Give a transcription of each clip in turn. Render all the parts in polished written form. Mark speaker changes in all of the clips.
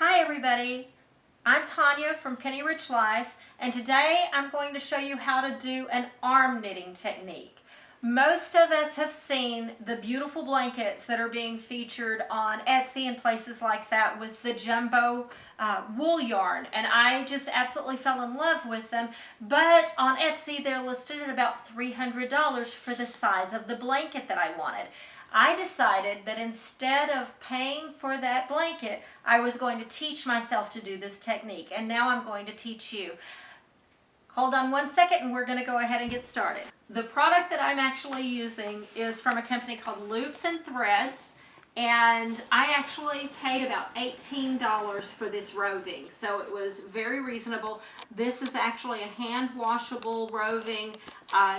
Speaker 1: Hi everybody, I'm Tanya from Penny Rich Life, and today I'm going to show you how to do an arm knitting technique. Most of us have seen the beautiful blankets that are being featured on Etsy and places like that with the jumbo wool yarn, and I just absolutely fell in love with them. But on Etsy they're listed at about $300 for the size of the blanket that I wanted. I decided that instead of paying for that blanket, I was going to teach myself to do this technique, and now I'm going to teach you. Hold on one second and we're going to go ahead and get started. The product that I'm actually using is from a company called Loops and Threads, and I actually paid about $18 for this roving, so it was very reasonable. This is actually a hand washable roving.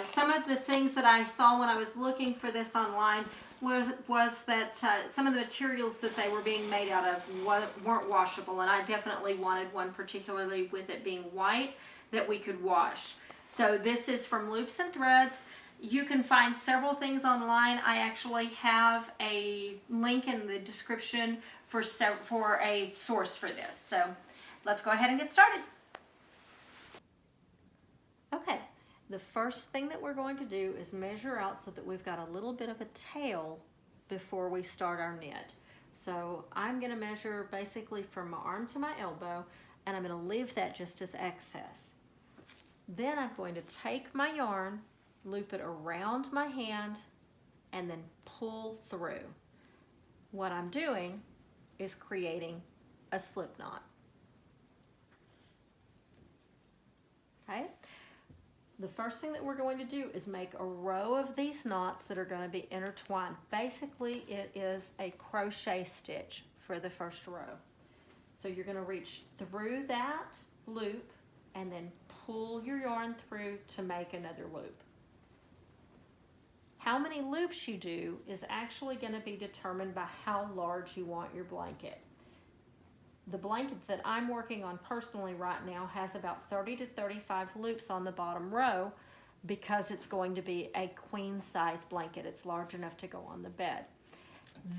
Speaker 1: Some of the things that I saw when I was looking for this online was that some of the materials that they were being made out of weren't washable, and I definitely wanted one, particularly with it being white, that we could wash. So this is from Loops and Threads. You can find several things online. I actually have a link in the description for a source for this. So let's go ahead and get started. Okay, the first thing that we're going to do is measure out so that we've got a little bit of a tail before we start our knit. So I'm going to measure basically from my arm to my elbow, and I'm going to leave that just as excess. Then I'm going to take my yarn, loop it around my hand, and then pull through. What I'm doing is creating a slip knot. Okay? The first thing that we're going to do is make a row of these knots that are going to be intertwined. Basically, it is a crochet stitch for the first row. So you're going to reach through that loop and then pull your yarn through to make another loop. How many loops you do is actually going to be determined by how large you want your blanket. The blanket that I'm working on personally right now has about 30 to 35 loops on the bottom row because it's going to be a queen size blanket. It's large enough to go on the bed.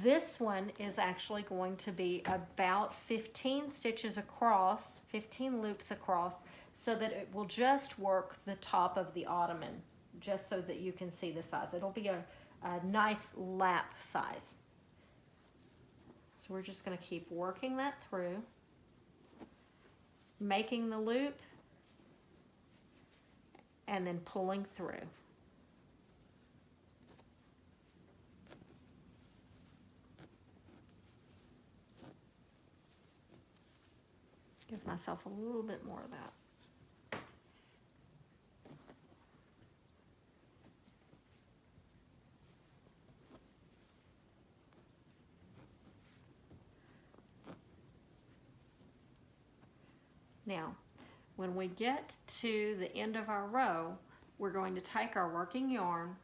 Speaker 1: This one is actually going to be about 15 stitches across, 15 loops across, so that it will just work the top of the ottoman, just so that you can see the size. It'll be a nice lap size. So we're just going to keep working that through, making the loop, and then pulling through. Give myself a little bit more of that. Now, when we get to the end of our row, we're going to take our working yarn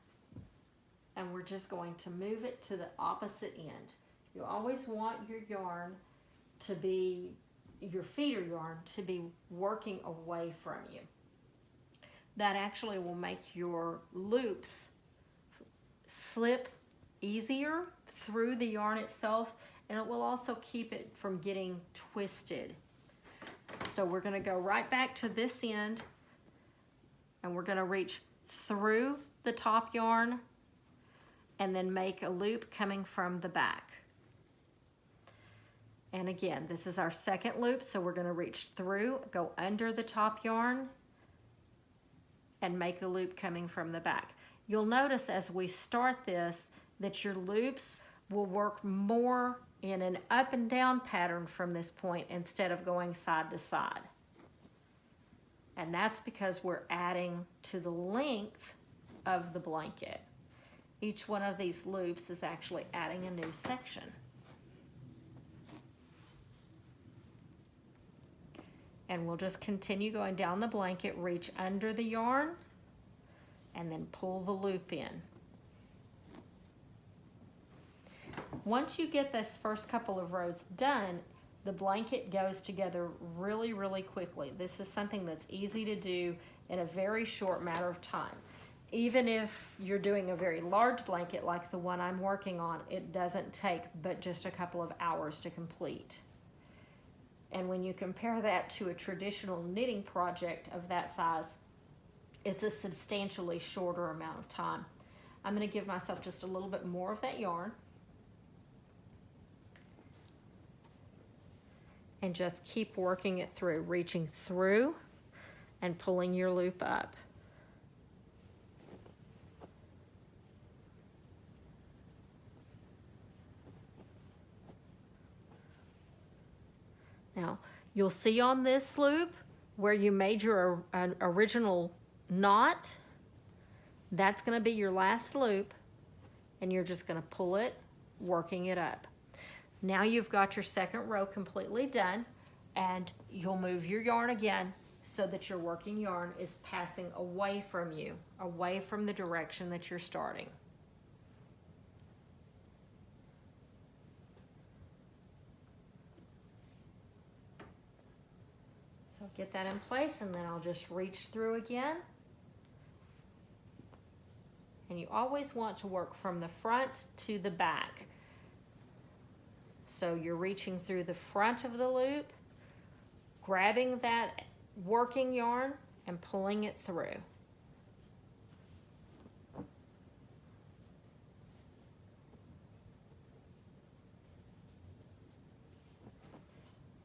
Speaker 1: and we're just going to move it to the opposite end. You always want your yarn to be, your feeder yarn to be working away from you. That actually will make your loops slip easier through the yarn itself, and it will also keep it from getting twisted. So we're going to go right back to this end and we're going to reach through the top yarn and then make a loop coming from the back. And again, this is our second loop, so we're going to reach through, go under the top yarn, and make a loop coming from the back. You'll notice as we start this that your loops will work more in an up and down pattern from this point instead of going side to side. And that's because we're adding to the length of the blanket. Each one of these loops is actually adding a new section. And we'll just continue going down the blanket, reach under the yarn, and then pull the loop in. Once you get this first couple of rows done, the blanket goes together really, really quickly. This is something that's easy to do in a very short matter of time. Even if you're doing a very large blanket like the one I'm working on, it doesn't take but just a couple of hours to complete. And when you compare that to a traditional knitting project of that size, it's a substantially shorter amount of time. I'm going to give myself just a little bit more of that yarn. And just keep working it through, reaching through and pulling your loop up. Now, you'll see on this loop where you made your original knot, that's going to be your last loop, and you're just going to pull it, working it up. Now you've got your second row completely done, and you'll move your yarn again so that your working yarn is passing away from you, away from the direction that you're starting. So get that in place, and then I'll just reach through again. And you always want to work from the front to the back. So you're reaching through the front of the loop, grabbing that working yarn and pulling it through.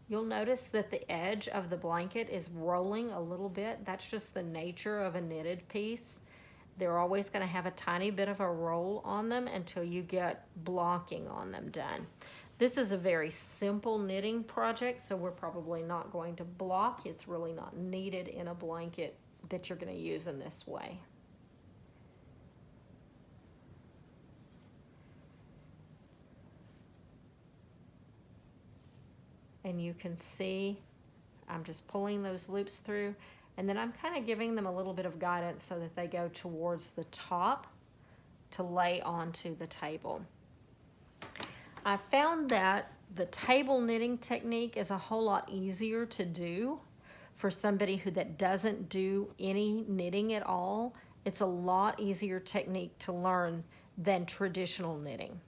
Speaker 1: You'll notice that the edge of the blanket is rolling a little bit. That's just the nature of a knitted piece. They're always going to have a tiny bit of a roll on them until you get blocking on them done. This is a very simple knitting project, so we're probably not going to block. It's really not needed in a blanket that you're going to use in this way. And you can see I'm just pulling those loops through, and then I'm kind of giving them a little bit of guidance so that they go towards the top to lay onto the table. I found that the table knitting technique is a whole lot easier to do for somebody that doesn't do any knitting at all. It's a lot easier technique to learn than traditional knitting.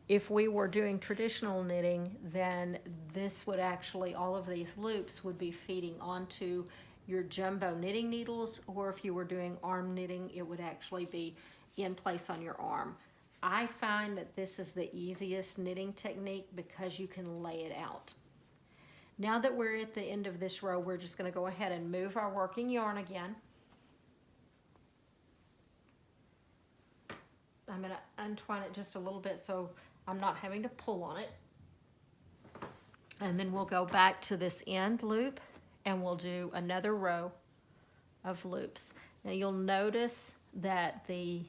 Speaker 1: If we were doing traditional knitting, then this would actually, all of these loops would be feeding onto your jumbo knitting needles, or if you were doing arm knitting, it would actually be in place on your arm. I find that this is the easiest knitting technique because you can lay it out. Now that we're at the end of this row, we're just going to go ahead and move our working yarn again. I'm going to untwine it just a little bit so I'm not having to pull on it. And then we'll go back to this end loop and we'll do another row of loops. Now you'll notice that the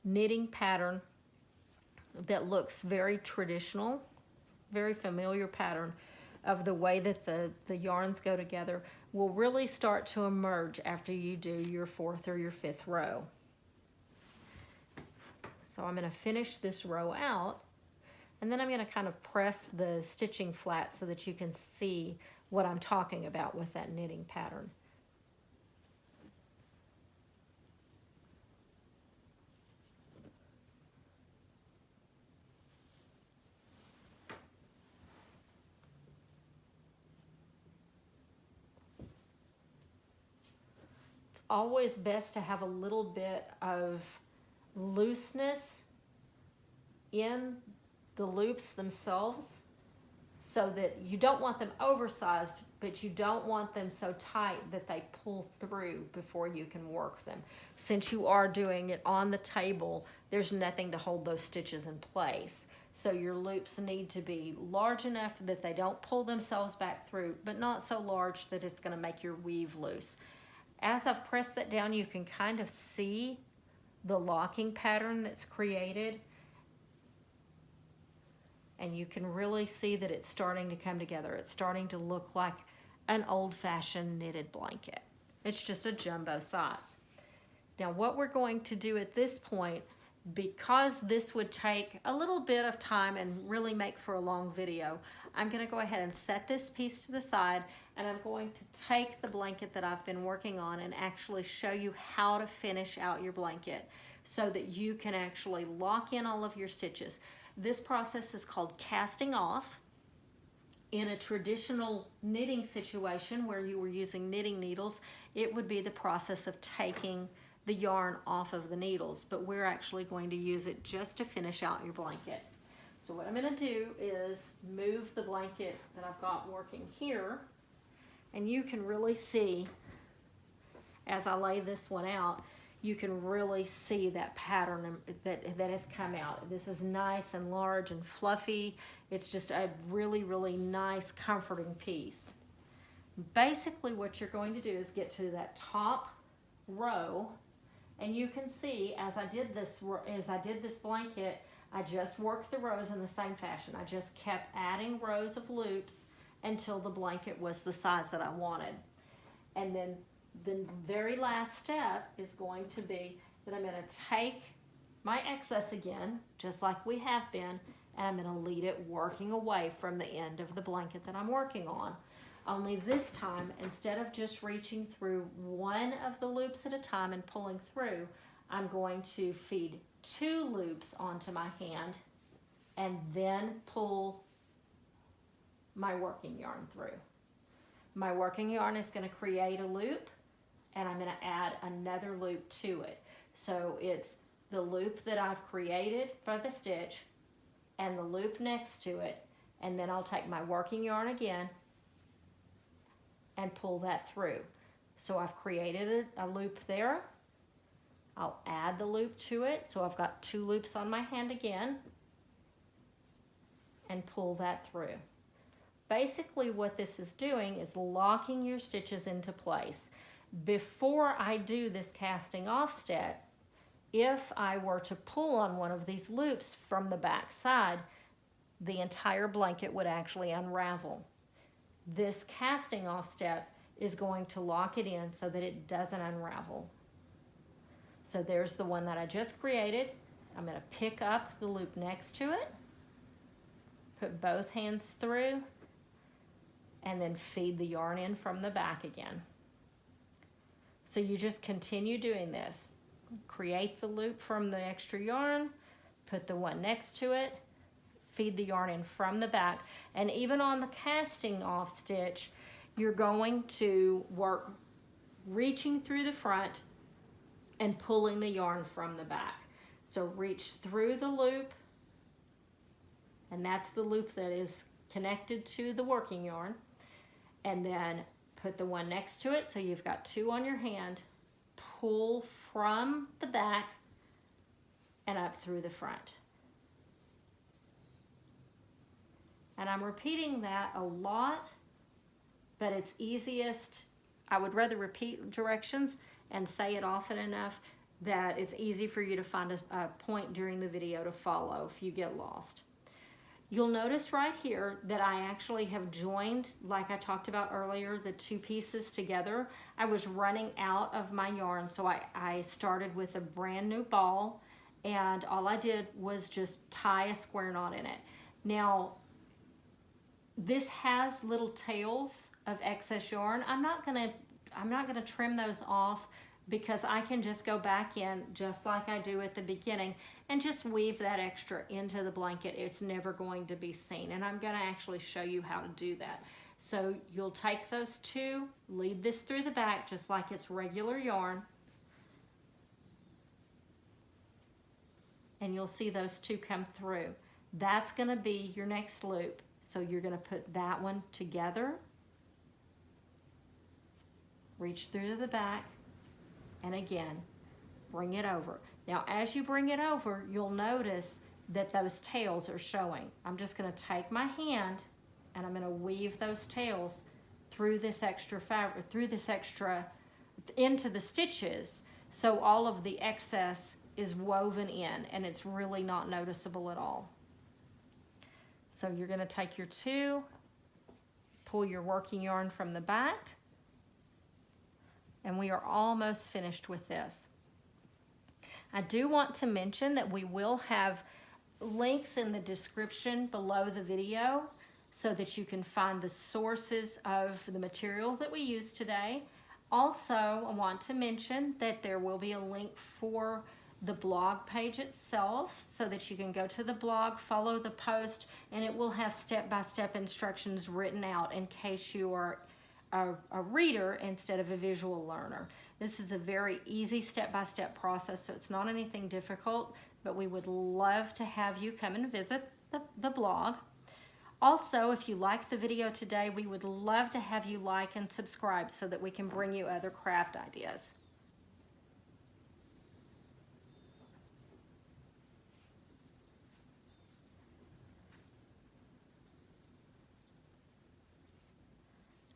Speaker 1: knitting pattern that looks very traditional, very familiar pattern of the way that the yarns go together will really start to emerge after you do your fourth or your fifth row. So I'm going to finish this row out, and then I'm going to kind of press the stitching flat so that you can see what I'm talking about with that knitting pattern. It's always best to have a little bit of looseness in the loops themselves, so that you don't want them oversized, but you don't want them so tight that they pull through before you can work them. Since you are doing it on the table, there's nothing to hold those stitches in place. So your loops need to be large enough that they don't pull themselves back through, but not so large that it's going to make your weave loose. As I've pressed that down, you can kind of see the locking pattern that's created. And you can really see that it's starting to come together. It's starting to look like an old-fashioned knitted blanket. It's just a jumbo size. Now what we're going to do at this point, because this would take a little bit of time and really make for a long video, I'm going to go ahead and set this piece to the side, and I'm going to take the blanket that I've been working on and actually show you how to finish out your blanket so that you can actually lock in all of your stitches. This process is called casting off. In a traditional knitting situation where you were using knitting needles, it would be the process of taking the yarn off of the needles, but we're actually going to use it just to finish out your blanket. So what I'm going to do is move the blanket that I've got working here, and you can really see as I lay this one out, you can really see that pattern that has come out. This is nice and large and fluffy. It's just a really, really nice, comforting piece. Basically, what you're going to do is get to that top row, and you can see as I did this blanket, I just worked the rows in the same fashion. I just kept adding rows of loops until the blanket was the size that I wanted. And then the very last step is going to be that I'm going to take my excess again, just like we have been, and I'm going to lead it working away from the end of the blanket that I'm working on. Only this time, instead of just reaching through one of the loops at a time and pulling through, I'm going to feed 2 loops onto my hand and then pull my working yarn through. My working yarn is going to create a loop, and I'm going to add another loop to it. So it's the loop that I've created for the stitch and the loop next to it, and then I'll take my working yarn again and pull that through. So I've created a loop there. I'll add the loop to it. So I've got 2 loops on my hand again and pull that through. Basically what this is doing is locking your stitches into place. Before I do this casting off step, if I were to pull on one of these loops from the back side, the entire blanket would actually unravel. This casting off step is going to lock it in so that it doesn't unravel. So there's the one that I just created. I'm going to pick up the loop next to it, put both hands through, and then feed the yarn in from the back again. So you just continue doing this. Create the loop from the extra yarn, put the one next to it, feed the yarn in from the back, and even on the casting off stitch, you're going to work reaching through the front and pulling the yarn from the back. So reach through the loop, and that's the loop that is connected to the working yarn, and then put the one next to it, so you've got 2 on your hand, pull from the back and up through the front. And I'm repeating that a lot, but it's easiest, I would rather repeat directions and say it often enough that it's easy for you to find a point during the video to follow if you get lost. You'll notice right here that I actually have joined, like I talked about earlier, the 2 pieces together. I was running out of my yarn, so I started with a brand new ball, and all I did was just tie a square knot in it. Now, this has little tails of excess yarn. I'm not gonna trim those off, because I can just go back in just like I do at the beginning and just weave that extra into the blanket. It's never going to be seen, and I'm going to actually show you how to do that. So you'll take those 2, lead this through the back just like it's regular yarn, and you'll see those 2 come through. That's going to be your next loop. So you're going to put that one together, reach through to the back, and again, bring it over. Now, as you bring it over, you'll notice that those tails are showing. I'm just going to take my hand and I'm going to weave those tails through this extra fabric, into the stitches, so all of the excess is woven in and it's really not noticeable at all. So you're going to take your 2, pull your working yarn from the back, and we are almost finished with this. I do want to mention that we will have links in the description below the video so that you can find the sources of the material that we use today. Also, I want to mention that there will be a link for the blog page itself so that you can go to the blog, follow the post, and it will have step-by-step instructions written out in case you are a reader instead of a visual learner. This is a very easy step-by-step process, so it's not anything difficult, but we would love to have you come and visit the blog. Also, if you like the video today, we would love to have you like and subscribe so that we can bring you other craft ideas.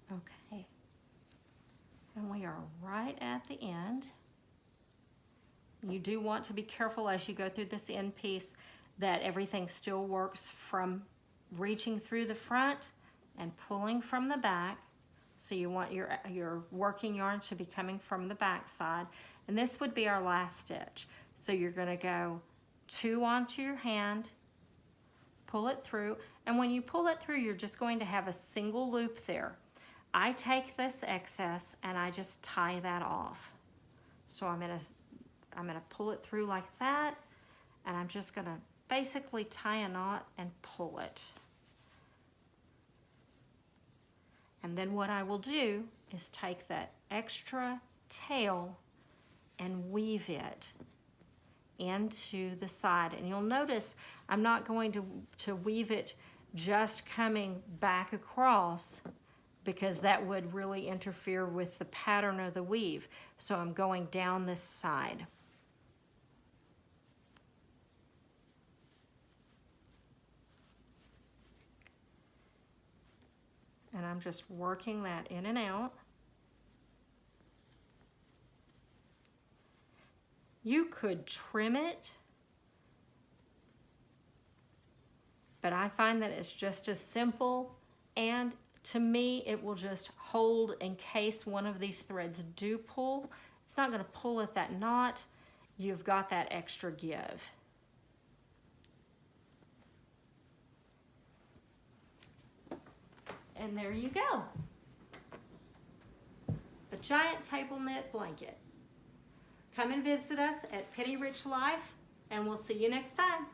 Speaker 1: Okay, and we are right at the end. You do want to be careful as you go through this end piece that everything still works from reaching through the front and pulling from the back. So you want your working yarn to be coming from the back side. And this would be our last stitch. So you're going to go 2 onto your hand, pull it through, and when you pull it through, you're just going to have a single loop there. I take this excess and I just tie that off. So I'm gonna pull it through like that, and I'm just gonna basically tie a knot and pull it. And then what I will do is take that extra tail and weave it into the side. And you'll notice I'm not going to weave it just coming back across, because that would really interfere with the pattern of the weave. So I'm going down this side. And I'm just working that in and out. You could trim it, but I find that it's just as simple, and to me, it will just hold in case one of these threads do pull. It's not going to pull at that knot. You've got that extra give. And there you go. A giant table knit blanket. Come and visit us at Penny Rich Life, and we'll see you next time.